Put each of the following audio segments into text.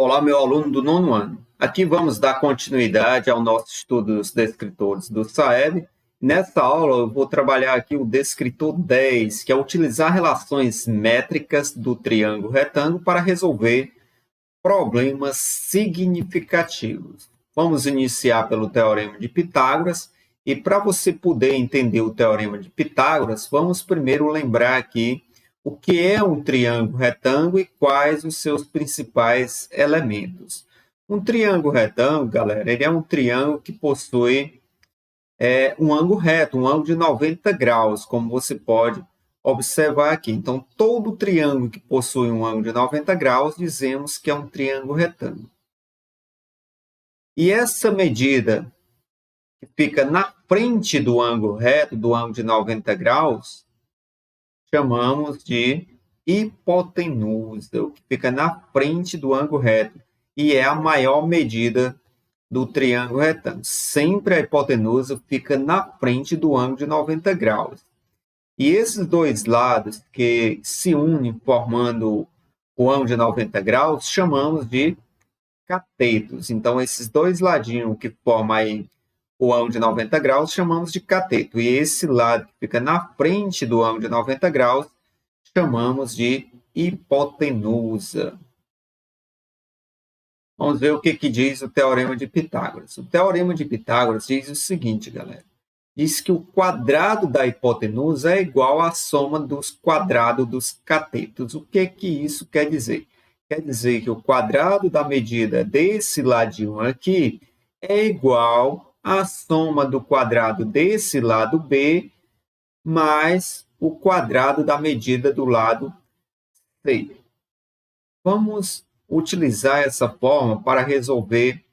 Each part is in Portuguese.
Olá, meu aluno do nono ano. Aqui vamos dar continuidade ao nosso estudo dos descritores do SAEB. Nessa aula, eu vou trabalhar aqui o descritor 10, que é utilizar relações métricas do triângulo retângulo para resolver problemas significativos. Vamos iniciar pelo Teorema de Pitágoras. E para você poder entender o Teorema de Pitágoras, vamos primeiro lembrar aqui o que é um triângulo retângulo e quais os seus principais elementos. Um triângulo retângulo, galera, ele é um triângulo que possui um ângulo reto, um ângulo de 90 graus, como você pode observar aqui. Então, todo triângulo que possui um ângulo de 90 graus, dizemos que é um triângulo retângulo. E essa medida que fica na frente do ângulo reto, do ângulo de 90 graus, chamamos de hipotenusa, o que fica na frente do ângulo reto, e é a maior medida do triângulo retângulo. Sempre a hipotenusa fica na frente do ângulo de 90 graus. E esses dois lados que se unem formando o ângulo de 90 graus, chamamos de catetos. Então, esses dois ladinhos que formam aí o ângulo de 90 graus, chamamos de cateto. E esse lado que fica na frente do ângulo de 90 graus, chamamos de hipotenusa. Vamos ver o que diz o Teorema de Pitágoras. O Teorema de Pitágoras diz o seguinte, galera. Diz que o quadrado da hipotenusa é igual à soma dos quadrados dos catetos. O que isso quer dizer? Quer dizer que o quadrado da medida desse ladinho aqui é igual à soma do quadrado desse lado B mais o quadrado da medida do lado C. Vamos utilizar essa forma para resolver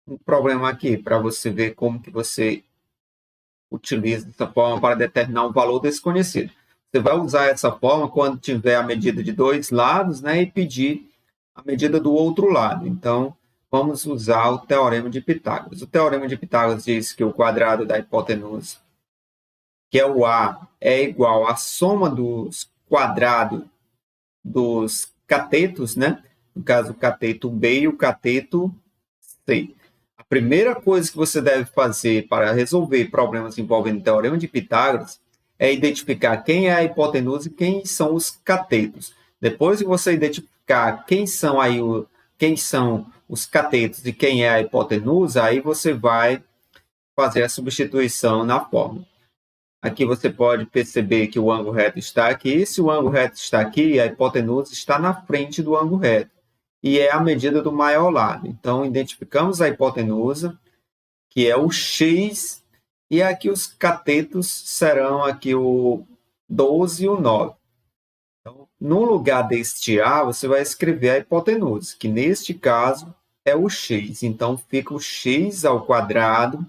um problema aqui, para você ver como que você utiliza essa forma para determinar um valor desconhecido. Você vai usar essa forma quando tiver a medida de dois lados, né, e pedir a medida do outro lado. Então, vamos usar o Teorema de Pitágoras. O Teorema de Pitágoras diz que o quadrado da hipotenusa, que é o A, é igual à soma dos quadrados dos catetos, né? No caso, o cateto B e o cateto C. A primeira coisa que você deve fazer para resolver problemas envolvendo o Teorema de Pitágoras é identificar quem é a hipotenusa e quem são os catetos. Depois que você identificar quem são os catetos e quem é a hipotenusa, aí você vai fazer a substituição na fórmula. Aqui você pode perceber que o ângulo reto está aqui. Se o ângulo reto está aqui, a hipotenusa está na frente do ângulo reto. E é a medida do maior lado. Então, identificamos a hipotenusa, que é o x, e aqui os catetos serão aqui o 12 e o 9. Então, no lugar deste A, você vai escrever a hipotenusa, que neste caso é o x. Então, fica o x ao quadrado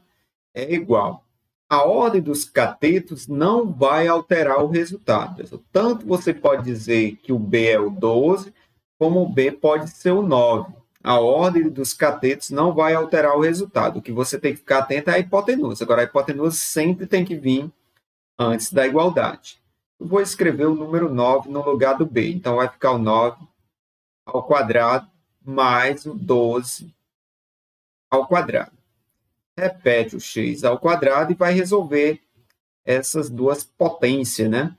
é igual. A ordem dos catetos não vai alterar o resultado. Tanto você pode dizer que o B é o 12, como o B pode ser o 9. A ordem dos catetos não vai alterar o resultado. O que você tem que ficar atento é a hipotenusa. Agora, a hipotenusa sempre tem que vir antes da igualdade. Eu vou escrever o número 9 no lugar do B. Então, vai ficar o 9 ao quadrado mais o 12 ao quadrado. Repete o x ao quadrado e vai resolver essas duas potências, né?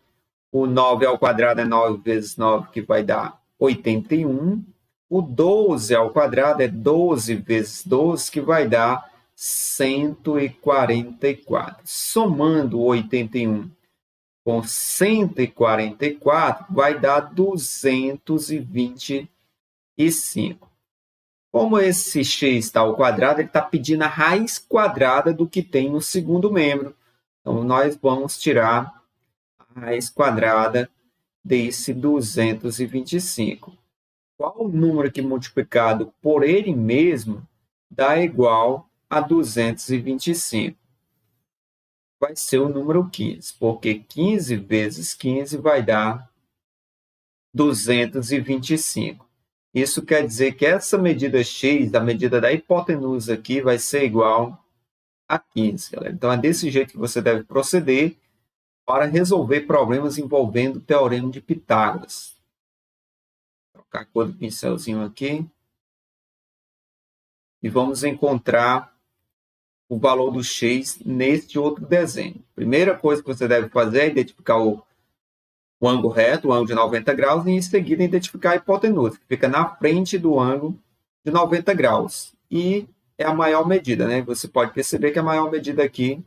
O 9 ao quadrado é 9 vezes 9, que vai dar 81. O 12 ao quadrado é 12 vezes 12, que vai dar 144. Somando 81 com 144, vai dar 225. Como esse x está ao quadrado, ele está pedindo a raiz quadrada do que tem no segundo membro. Então, nós vamos tirar a raiz quadrada desse 225. Qual o número que multiplicado por ele mesmo dá igual a 225? Vai ser o número 15, porque 15 vezes 15 vai dar 225. Isso quer dizer que essa medida x, a medida da hipotenusa aqui, vai ser igual a 15, galera. Então, é desse jeito que você deve proceder para resolver problemas envolvendo o Teorema de Pitágoras. Vou trocar a cor do pincelzinho aqui. e vamos encontrar o valor do x neste outro desenho. Primeira coisa que você deve fazer é identificar o ângulo reto, o ângulo de 90 graus, e em seguida identificar a hipotenusa, que fica na frente do ângulo de 90 graus. E é a maior medida, né? Você pode perceber que a maior medida aqui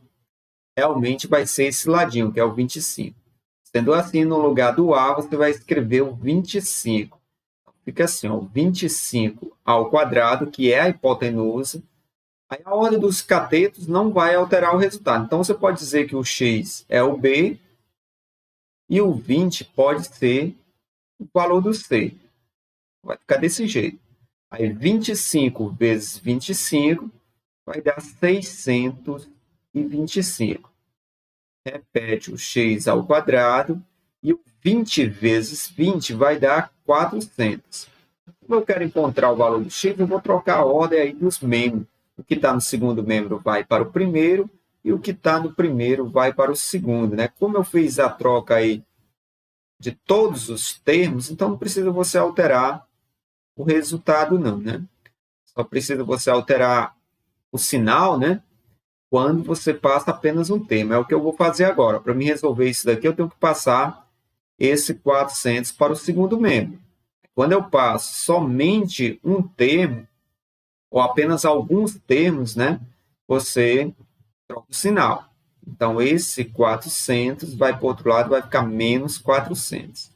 realmente vai ser esse ladinho, que é o 25. Sendo assim, no lugar do A, você vai escrever o 25. Fica assim, ó, 25 ao quadrado, que é a hipotenusa. Aí a ordem dos catetos não vai alterar o resultado. Então, você pode dizer que o x é o B e o 20 pode ser o valor do C. Vai ficar desse jeito. Aí 25 vezes 25 vai dar 625. Repete o x ao quadrado e o 20 vezes 20 vai dar 400. Como eu quero encontrar o valor do x, eu vou trocar a ordem aí dos membros. O que está no segundo membro vai para o primeiro e o que está no primeiro vai para o segundo, né? Como eu fiz a troca aí de todos os termos, então não precisa você alterar o resultado não, né? Só precisa você alterar o sinal, né? Quando você passa apenas um termo. É o que eu vou fazer agora. Para me resolver isso daqui, eu tenho que passar esse 400 para o segundo membro. Quando eu passo somente um termo, ou apenas alguns termos, né? Você troca o sinal. Então, esse 400 vai para o outro lado, vai ficar menos 400.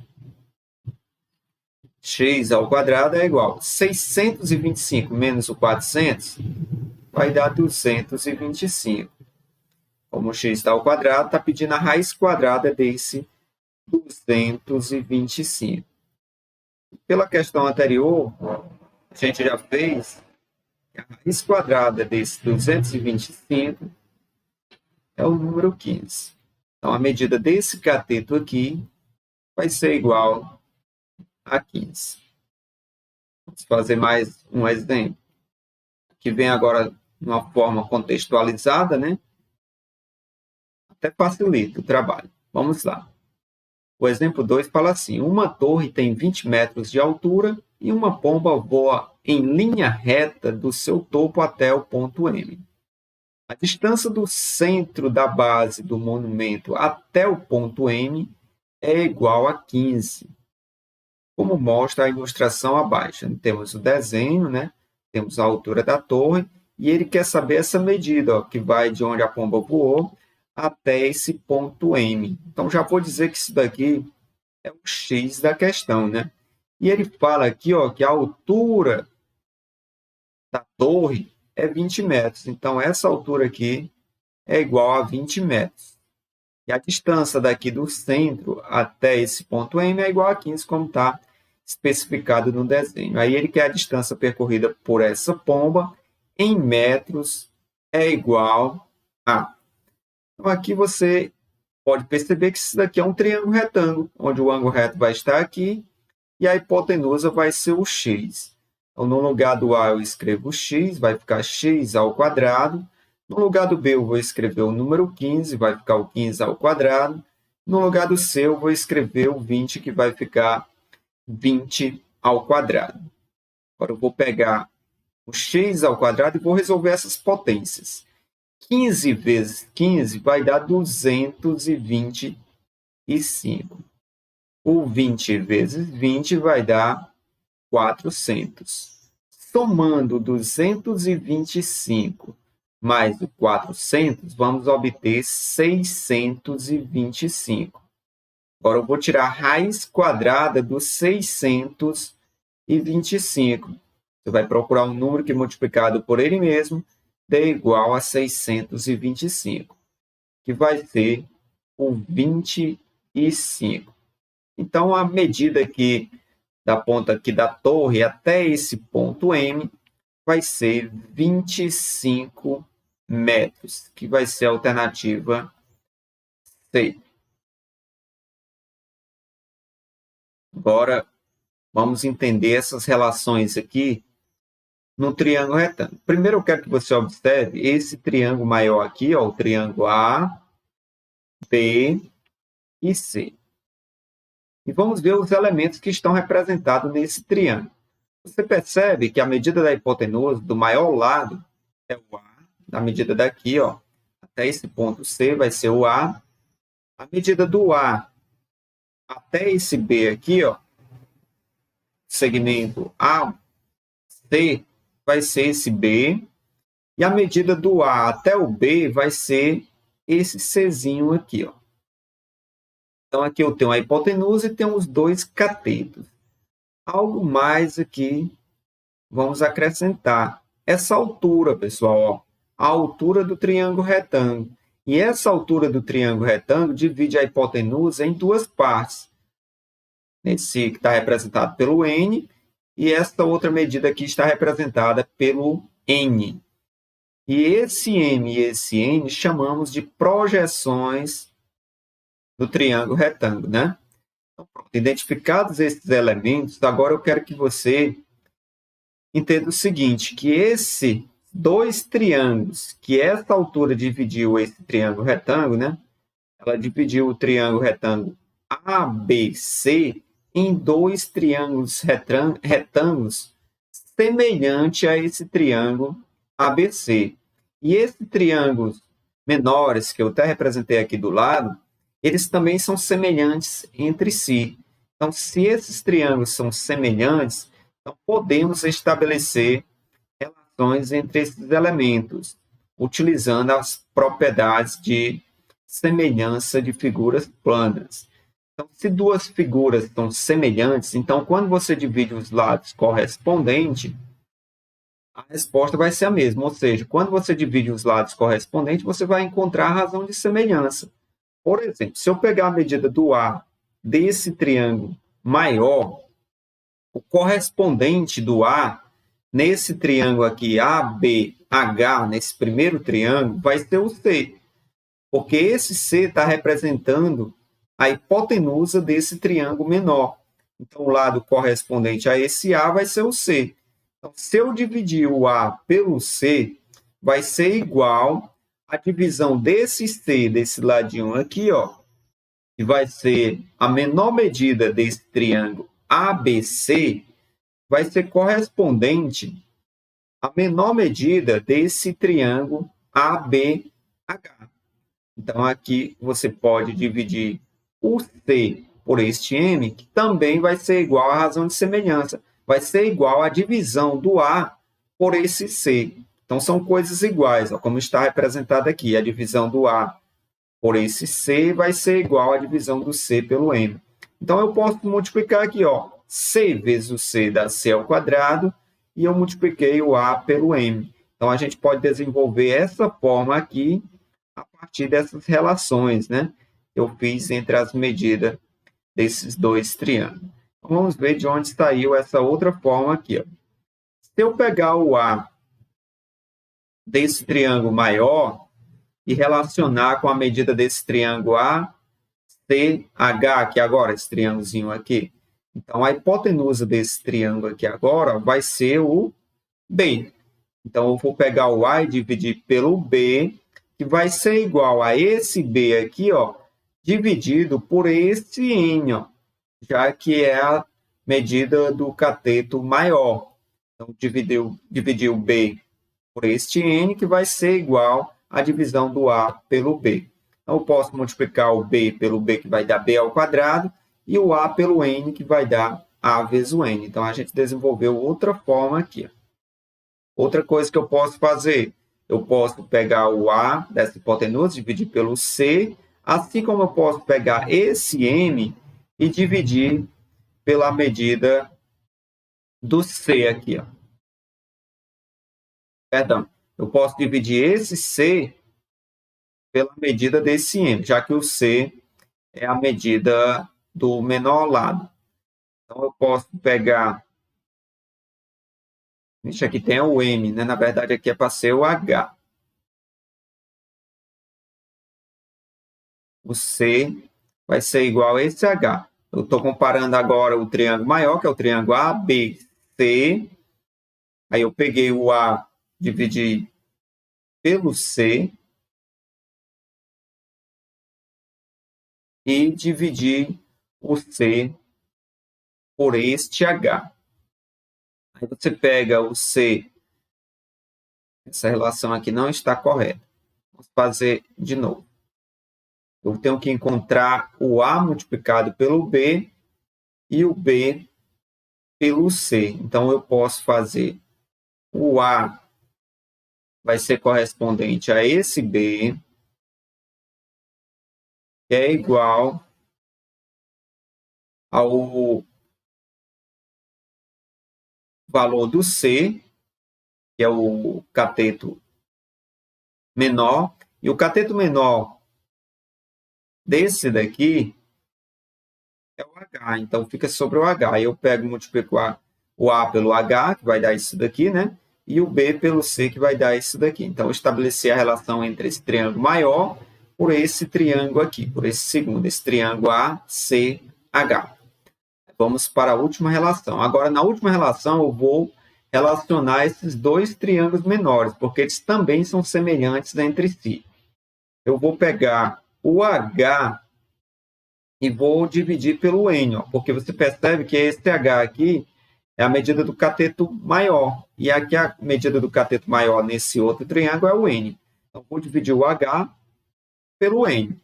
X ao quadrado é igual a 625 menos o 400, vai dar 225. Como o x está ao quadrado, está pedindo a raiz quadrada desse 225. Pela questão anterior, a gente já fez a raiz quadrada desse 225 é o número 15. Então, a medida desse cateto aqui vai ser igual a 15. Vamos fazer mais um exemplo, que vem agora de uma forma contextualizada, né? Até facilita o trabalho. Vamos lá. O exemplo 2 fala assim: uma torre tem 20 metros de altura e uma pomba voa em linha reta do seu topo até o ponto M. A distância do centro da base do monumento até o ponto M é igual a 15, como mostra a ilustração abaixo. Temos o desenho, né? Temos a altura da torre, e ele quer saber essa medida, ó, que vai de onde a pomba voou até esse ponto M. Então, já vou dizer que isso daqui é o x da questão, né? E ele fala aqui, ó, que a altura da torre é 20 metros. Então, essa altura aqui é igual a 20 metros. E a distância daqui do centro até esse ponto M é igual a 15, como está especificado no desenho. Aí ele quer a distância percorrida por essa pomba em metros é igual a... Então, aqui você pode perceber que isso daqui é um triângulo retângulo, onde o ângulo reto vai estar aqui e a hipotenusa vai ser o x. Então, no lugar do A, eu escrevo x, vai ficar x ao quadrado. No lugar do B, eu vou escrever o número 15, vai ficar o 15 ao quadrado. No lugar do C, eu vou escrever o 20, que vai ficar 20 ao quadrado. Agora, eu vou pegar o x ao quadrado e vou resolver essas potências. 15 vezes 15 vai dar 225. O 20 vezes 20 vai dar 400. Somando 225 mais o 400, vamos obter 625. Agora, eu vou tirar a raiz quadrada dos 625. Você vai procurar um número que, multiplicado por ele mesmo, dê igual a 625, que vai ser o 25. Então, a medida aqui da ponta aqui da torre até esse ponto M vai ser 25 metros, que vai ser a alternativa C. Agora, vamos entender essas relações aqui no triângulo retângulo. Primeiro, eu quero que você observe esse triângulo maior aqui, ó, o triângulo A, B e C. E vamos ver os elementos que estão representados nesse triângulo. Você percebe que a medida da hipotenusa do maior lado é o A, da medida daqui, ó, até esse ponto C vai ser o A. A medida do A até esse B aqui, ó, segmento AC, vai ser esse B. E a medida do A até o B vai ser esse Czinho aqui, ó. Então, aqui eu tenho a hipotenusa e tenho os dois catetos. Algo mais aqui, vamos acrescentar. Essa altura, pessoal, ó, a altura do triângulo retângulo. E essa altura do triângulo retângulo divide a hipotenusa em duas partes. Esse que está representado pelo N, e esta outra medida aqui está representada pelo N. E esse M e esse N chamamos de projeções do triângulo retângulo, né? Então, pronto. Identificados esses elementos, agora eu quero que você entenda o seguinte, que esses dois triângulos, que essa altura dividiu esse triângulo retângulo, né? Ela dividiu o triângulo retângulo ABC em dois triângulos retângulos semelhante a esse triângulo ABC. E esses triângulos menores, que eu até representei aqui do lado, eles também são semelhantes entre si. Então, se esses triângulos são semelhantes, então podemos estabelecer relações entre esses elementos, utilizando as propriedades de semelhança de figuras planas. Então, se duas figuras são semelhantes, então, quando você divide os lados correspondentes, a resposta vai ser a mesma. Ou seja, quando você divide os lados correspondentes, você vai encontrar a razão de semelhança. Por exemplo, se eu pegar a medida do A desse triângulo maior, o correspondente do A nesse triângulo aqui, ABH, nesse primeiro triângulo, vai ser o C. Porque esse C está representando a hipotenusa desse triângulo menor. Então, o lado correspondente a esse A vai ser o C. Então, se eu dividir o A pelo C, vai ser igual a divisão desse C, desse ladinho aqui, ó, que vai ser a menor medida desse triângulo ABC, vai ser correspondente à menor medida desse triângulo ABH. Então, aqui você pode dividir o C por este M, que também vai ser igual à razão de semelhança. Vai ser igual à divisão do A por esse C. Então, são coisas iguais, ó, como está representado aqui. A divisão do A por esse C vai ser igual à divisão do C pelo M. Então, eu posso multiplicar aqui, ó, C vezes o C dá C ao quadrado, e eu multipliquei o A pelo M. Então, a gente pode desenvolver essa forma aqui, a partir dessas relações, né? Eu fiz entre as medidas desses dois triângulos. Então, vamos ver de onde saiu essa outra forma aqui, ó. Se eu pegar o A desse triângulo maior e relacionar com a medida desse triângulo ACH, aqui agora, esse triângulozinho aqui, então a hipotenusa desse triângulo aqui agora vai ser o B. Então, eu vou pegar o A e dividir pelo B, que vai ser igual a esse B aqui, ó, dividido por esse N, ó, já que é a medida do cateto maior. Então, dividir o B por este N, que vai ser igual à divisão do A pelo B. Então, eu posso multiplicar o B pelo B, que vai dar B ao quadrado, e o A pelo N, que vai dar A vezes o N. Então, a gente desenvolveu outra forma aqui, ó. Outra coisa que eu posso fazer, eu posso pegar o A dessa hipotenusa, dividir pelo C, assim como eu posso pegar esse M e dividir pela medida do C aqui, ó. Perdão, eu posso dividir esse C pela medida desse M, já que o C é a medida do menor lado. Então, eu posso pegar... Isso aqui tem o M, né? Na verdade, aqui é para ser o H. O C vai ser igual a esse H. Eu estou comparando agora o triângulo maior, que é o triângulo ABC. Aí eu peguei o A, dividi pelo C e dividi o C por este H. Aí você pega o C. Essa relação aqui não está correta. Vamos fazer de novo. Eu tenho que encontrar o A multiplicado pelo B e o B pelo C. Então, eu posso fazer o A vai ser correspondente a esse B, que é igual ao valor do C, que é o cateto menor, e o cateto menor desse daqui é o H, então fica sobre o H. Eu pego e multiplico o A pelo H, que vai dar isso daqui, né? E o B pelo C, que vai dar isso daqui. Então, eu estabeleci a relação entre esse triângulo maior por esse triângulo aqui, por esse segundo, esse triângulo ACH. Vamos para a última relação. Agora, na última relação, eu vou relacionar esses dois triângulos menores, porque eles também são semelhantes entre si. Eu vou pegar o H e vou dividir pelo N, ó, porque você percebe que esse H aqui é a medida do cateto maior, e aqui a medida do cateto maior nesse outro triângulo é o N. Então, vou dividir o H pelo N.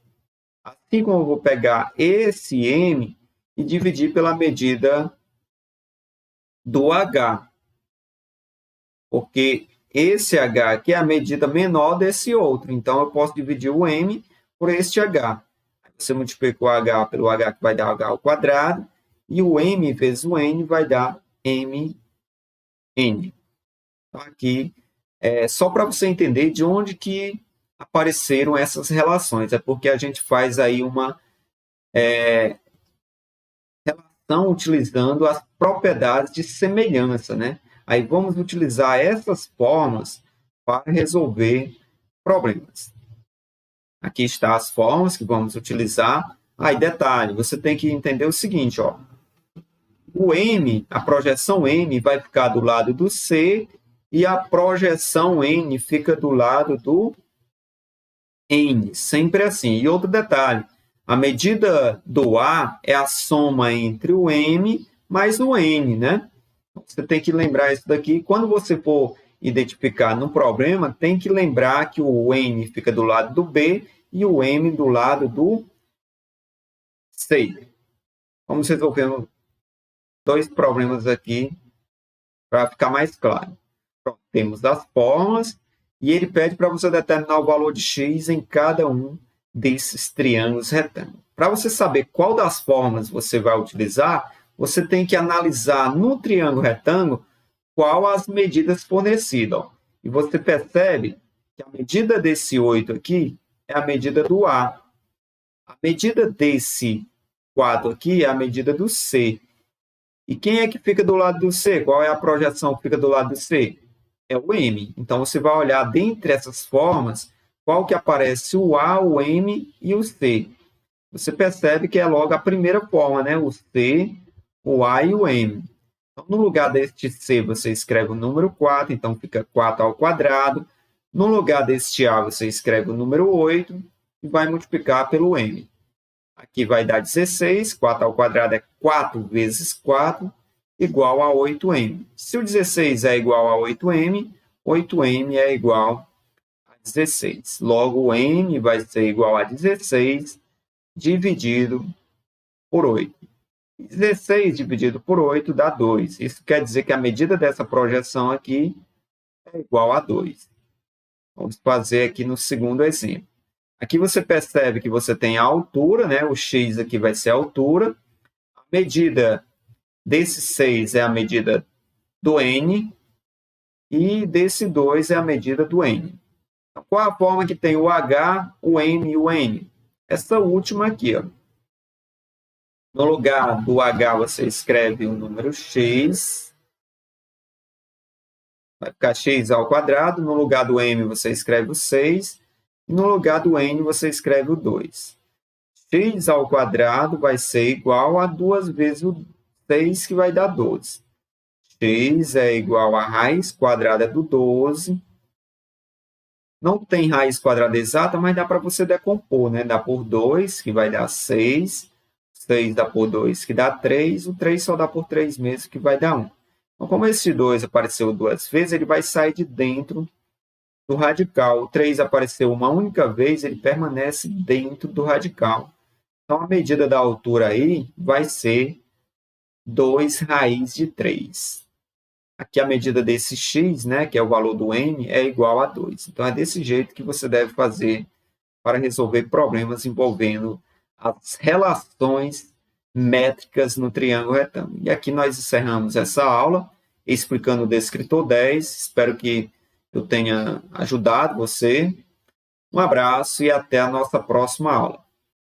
Assim como eu vou pegar esse M e dividir pela medida do H, porque esse H aqui é a medida menor desse outro, então eu posso dividir o M por este H. Você multiplica o H pelo H, que vai dar H ao quadrado, e o M vezes o N vai dar MN. Então, aqui, só para você entender de onde que apareceram essas relações, é porque a gente faz aí uma relação utilizando as propriedades de semelhança, né? Aí vamos utilizar essas formas para resolver problemas. Aqui estão as formas que vamos utilizar. Aí, detalhe, você tem que entender o seguinte, ó. O M, a projeção M vai ficar do lado do C e a projeção N fica do lado do N, sempre assim. E outro detalhe, a medida do A é a soma entre o M mais o N, né? Você tem que lembrar isso daqui. Quando você for identificar no problema, tem que lembrar que o N fica do lado do B e o M do lado do C. Vamos resolver dois problemas aqui para ficar mais claro. Pronto, temos as formas e ele pede para você determinar o valor de x em cada um desses triângulos retângulos. Para você saber qual das formas você vai utilizar, você tem que analisar no triângulo retângulo qual as medidas fornecidas. Ó. E você percebe que a medida desse 8 aqui é a medida do A. A medida desse 4 aqui é a medida do C. E quem é que fica do lado do C? Qual é a projeção que fica do lado do C? É o M. Então, você vai olhar dentre essas formas qual que aparece o A, o M e o C. Você percebe que é logo a primeira forma, né? O C, o A e o M. Então, no lugar deste C, você escreve o número 4, então fica 4 ao quadrado. No lugar deste A, você escreve o número 8 e vai multiplicar pelo M. Aqui vai dar 16, 4 ao quadrado é 4 vezes 4, igual a 8m. Se o 16 é igual a 8m, 8m é igual a 16. Logo, o m vai ser igual a 16 dividido por 8. 16 dividido por 8 dá 2. Isso quer dizer que a medida dessa projeção aqui é igual a 2. Vamos fazer aqui no segundo exemplo. Aqui você percebe que você tem a altura, né? O x aqui vai ser a altura. A medida desse 6 é a medida do n. E desse 2 é a medida do n. Então, qual a forma que tem o h, o m e o n? Essa última aqui, ó. No lugar do h, você escreve o número x. Vai ficar x ao quadrado. No lugar do m, você escreve o 6. No lugar do n, você escreve o 2. X ao quadrado vai ser igual a 2 vezes o 6, que vai dar 12. X é igual a raiz quadrada do 12. Não tem raiz quadrada exata, mas dá para você decompor, né? Dá por 2, que vai dar 6. 6 dá por 2, que dá 3. O 3 só dá por 3 mesmo, que vai dar 1. Então, como esse 2 apareceu duas vezes, ele vai sair de dentro do radical. O 3 apareceu uma única vez, ele permanece dentro do radical. Então, a medida da altura aí vai ser 2 raiz de 3. Aqui a medida desse x, né, que é o valor do n, é igual a 2. Então, é desse jeito que você deve fazer para resolver problemas envolvendo as relações métricas no triângulo retângulo. E aqui nós encerramos essa aula explicando o descritor 10. Espero que eu tenha ajudado você. Um abraço e até a nossa próxima aula.